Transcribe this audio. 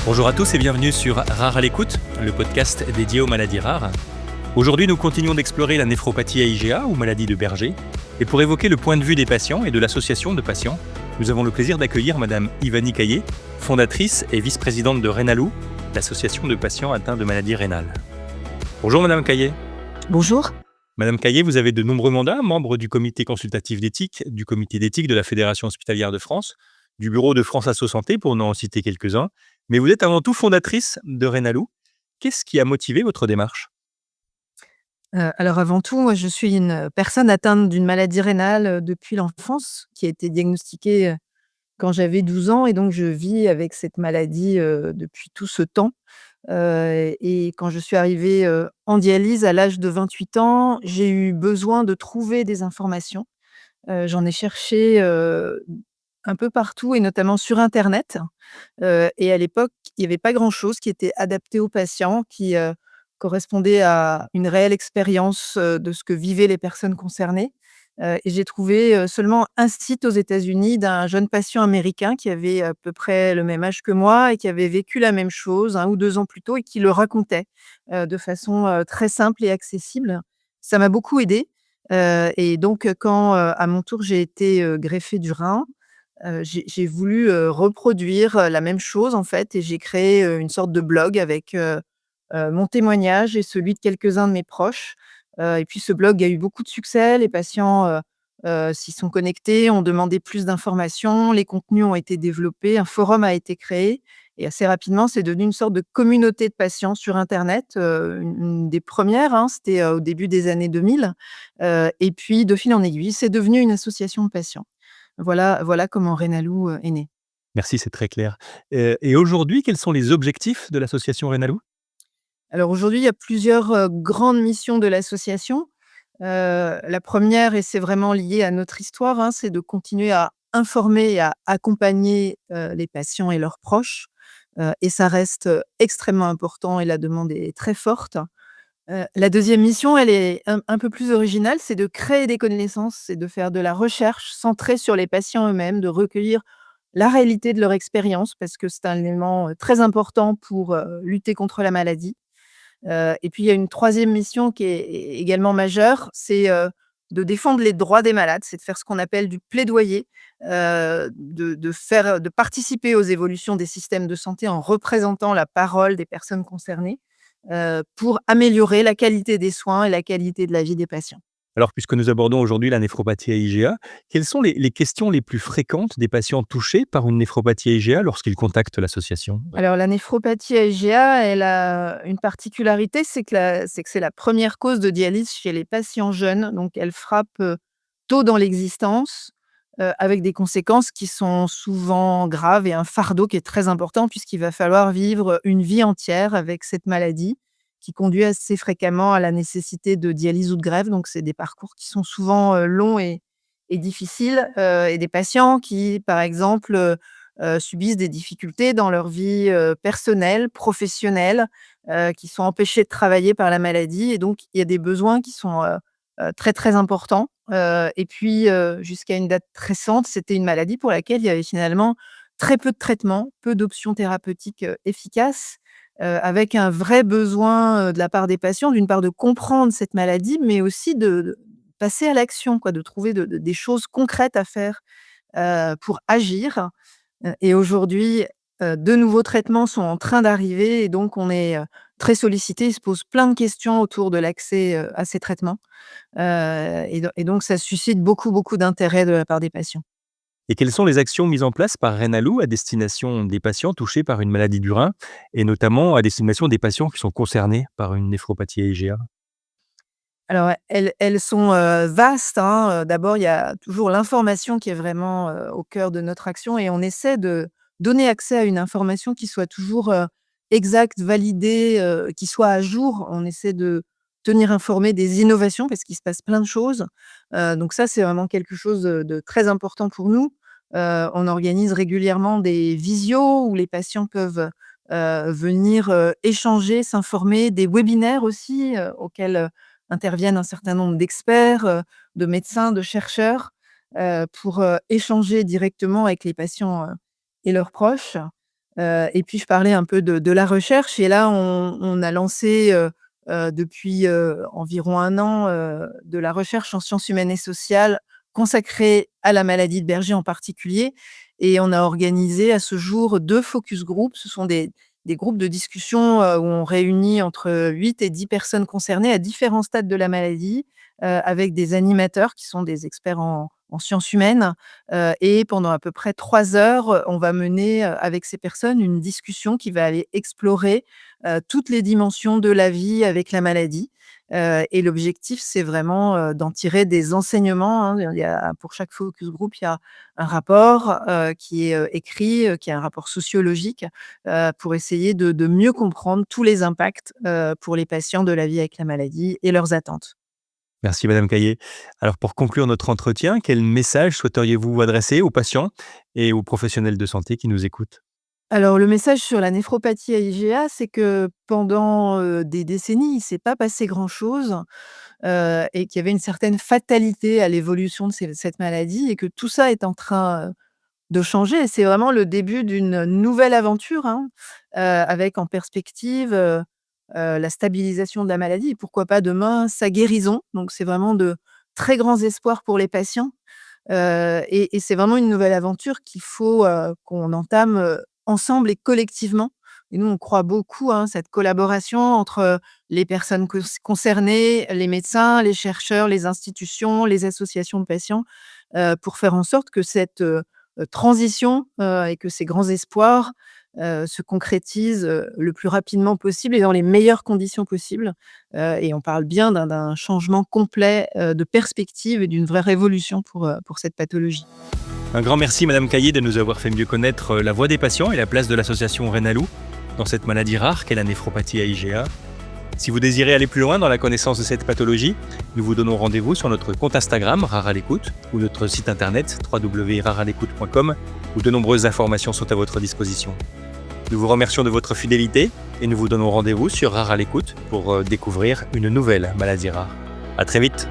Bonjour à tous et bienvenue sur Rare à l'écoute, le podcast dédié aux maladies rares. Aujourd'hui, nous continuons d'explorer la néphropathie IgA ou maladie de Berger. Et pour évoquer le point de vue des patients et de l'association de patients, nous avons le plaisir d'accueillir Madame Ivani Caillé, fondatrice et vice-présidente de Rénalou, l'association de patients atteints de maladies rénales. Bonjour Madame Caillé. Bonjour. Madame Caillé, vous avez de nombreux mandats, membre du comité consultatif d'éthique, du comité d'éthique de la Fédération hospitalière de France, du bureau de France Asso Santé, pour n'en citer quelques-uns. Mais vous êtes avant tout fondatrice de Rénalou. Qu'est-ce qui a motivé votre démarche? Alors avant tout, moi je suis une personne atteinte d'une maladie rénale, depuis l'enfance, qui a été diagnostiquée, quand j'avais 12 ans et donc je vis avec cette maladie, depuis tout ce temps. Et quand je suis arrivée, en dialyse à l'âge de 28 ans, j'ai eu besoin de trouver des informations. J'en ai cherché, un peu partout et notamment sur internet. Et à l'époque, il y avait pas grand-chose qui était adapté aux patients, qui, correspondait à une réelle expérience, de ce que vivaient les personnes concernées. Et j'ai trouvé, seulement un site aux États-Unis d'un jeune patient américain qui avait à peu près le même âge que moi et qui avait vécu la même chose 1 ou 2 ans plus tôt et qui le racontait, de façon, très simple et accessible. Ça m'a beaucoup aidée, et donc, quand, à mon tour j'ai été, greffée du rein, j'ai voulu, reproduire, la même chose en fait et j'ai créé, une sorte de blog avec, mon témoignage et celui de quelques-uns de mes proches. Et puis ce blog a eu beaucoup de succès. Les patients, s'y sont connectés, ont demandé plus d'informations, les contenus ont été développés, un forum a été créé et assez rapidement, c'est devenu une sorte de communauté de patients sur internet, une des premières, hein, c'était, au début des années 2000. Et puis de fil en aiguille, c'est devenu une association de patients. Voilà comment Rénalou, est né. Merci, c'est très clair. Et aujourd'hui, quels sont les objectifs de l'association Rénalou? Alors aujourd'hui, il y a plusieurs, grandes missions de l'association. La première et c'est vraiment lié à notre histoire, hein, c'est de continuer à informer et à accompagner, les patients et leurs proches, et ça reste, extrêmement important et la demande est très forte. La deuxième mission, elle est un peu plus originale, c'est de créer des connaissances, c'est de faire de la recherche centrée sur les patients eux-mêmes, de recueillir la réalité de leur expérience parce que c'est un élément, très important pour, lutter contre la maladie. Et puis il y a une troisième mission qui est également majeure, c'est, de défendre les droits des malades, c'est de faire ce qu'on appelle du plaidoyer, de participer aux évolutions des systèmes de santé en représentant la parole des personnes concernées, pour améliorer la qualité des soins et la qualité de la vie des patients. Alors, puisque nous abordons aujourd'hui la néphropathie IgA, quelles sont les questions les plus fréquentes des patients touchés par une néphropathie IgA lorsqu'ils contactent l'association? Alors la néphropathie IgA, elle a une particularité, c'est que c'est la première cause de dialyse chez les patients jeunes, donc elle frappe, tôt dans l'existence, avec des conséquences qui sont souvent graves et un fardeau qui est très important puisqu'il va falloir vivre une vie entière avec cette maladie qui conduit assez fréquemment à la nécessité de dialyse ou de greffe. Donc c'est des parcours qui sont souvent, longs et difficiles, et des patients qui, par exemple, subissent des difficultés dans leur vie, personnelle, professionnelle, qui sont empêchés de travailler par la maladie et donc il y a des besoins qui sont, très, très importants. Et puis, jusqu'à une date récente, c'était une maladie pour laquelle il y avait finalement très peu de traitements, peu d'options thérapeutiques, efficaces, avec un vrai besoin, de la part des patients, d'une part de comprendre cette maladie, mais aussi de passer à l'action quoi, de trouver des choses concrètes à faire, pour agir. Et aujourd'hui, de nouveaux traitements sont en train d'arriver et donc on est, très sollicité. Il se pose plein de questions autour de l'accès, à ces traitements, et donc ça suscite beaucoup, beaucoup d'intérêt de la part des patients. Et quelles sont les actions mises en place par Rénalou à destination des patients touchés par une maladie du rein et notamment à destination des patients qui sont concernés par une néphropathie IgA? Alors elles sont, vastes, hein, d'abord il y a toujours l'information qui est vraiment, au cœur de notre action et on essaie de donner accès à une information qui soit toujours, exacte, validée, qui soit à jour. On essaie de tenir informé des innovations parce qu'il se passe plein de choses, donc ça c'est vraiment quelque chose, de très important pour nous. On organise régulièrement des visios où les patients peuvent, venir, échanger, s'informer, des webinaires aussi, auxquels, interviennent un certain nombre d'experts, de médecins, de chercheurs, pour, échanger directement avec les patients, et leurs proches. Et puis je parlais un peu de la recherche et là on a lancé, depuis, environ 1 an, de la recherche en sciences humaines et sociales consacrée à la maladie de Berger en particulier et on a organisé à ce jour 2 focus group. Ce sont des groupes de discussion, où on réunit entre 8 et 10 personnes concernées à différents stades de la maladie, avec des animateurs qui sont des experts en sciences humaines, et pendant à peu près 3 heures, on va mener, avec ces personnes une discussion qui va aller explorer, toutes les dimensions de la vie avec la maladie, et l'objectif, c'est vraiment, d'en tirer des enseignements, hein. Il y a pour chaque focus group, il y a un rapport, qui est, écrit, qui est un rapport sociologique, pour essayer de mieux comprendre tous les impacts, pour les patients de la vie avec la maladie et leurs attentes. Merci Madame Caillé. Alors pour conclure notre entretien, quel message souhaiteriez-vous adresser aux patients et aux professionnels de santé qui nous écoutent? Alors le message sur la néphropathie à IgA, c'est que pendant, des décennies, il ne s'est pas passé grand-chose, et qu'il y avait une certaine fatalité à l'évolution de cette maladie et que tout ça est en train, de changer et c'est vraiment le début d'une nouvelle aventure, hein, avec en perspective, la stabilisation de la maladie et pourquoi pas demain sa guérison. Donc c'est vraiment de très grands espoirs pour les patients, et c'est vraiment une nouvelle aventure qu'il faut, qu'on entame, ensemble et collectivement et nous, on croit beaucoup, hein, cette collaboration entre, les personnes concernées, les médecins, les chercheurs, les institutions, les associations de patients, pour faire en sorte que cette, transition, et que ces grands espoirs, se concrétisent, le plus rapidement possible et dans les meilleures conditions possibles, et on parle bien d'un changement complet, de perspective et d'une vraie révolution pour cette pathologie. Un grand merci Madame Caillé de nous avoir fait mieux connaître la voix des patients et la place de l'association Renalou dans cette maladie rare qu'est la néphropathie à IgA. Si vous désirez aller plus loin dans la connaissance de cette pathologie, nous vous donnons rendez-vous sur notre compte Instagram Rare à l'écoute ou notre site internet www.rarealécoute.com où de nombreuses informations sont à votre disposition. Nous vous remercions de votre fidélité et nous vous donnons rendez-vous sur Rare à l'écoute pour découvrir une nouvelle maladie rare. À très vite.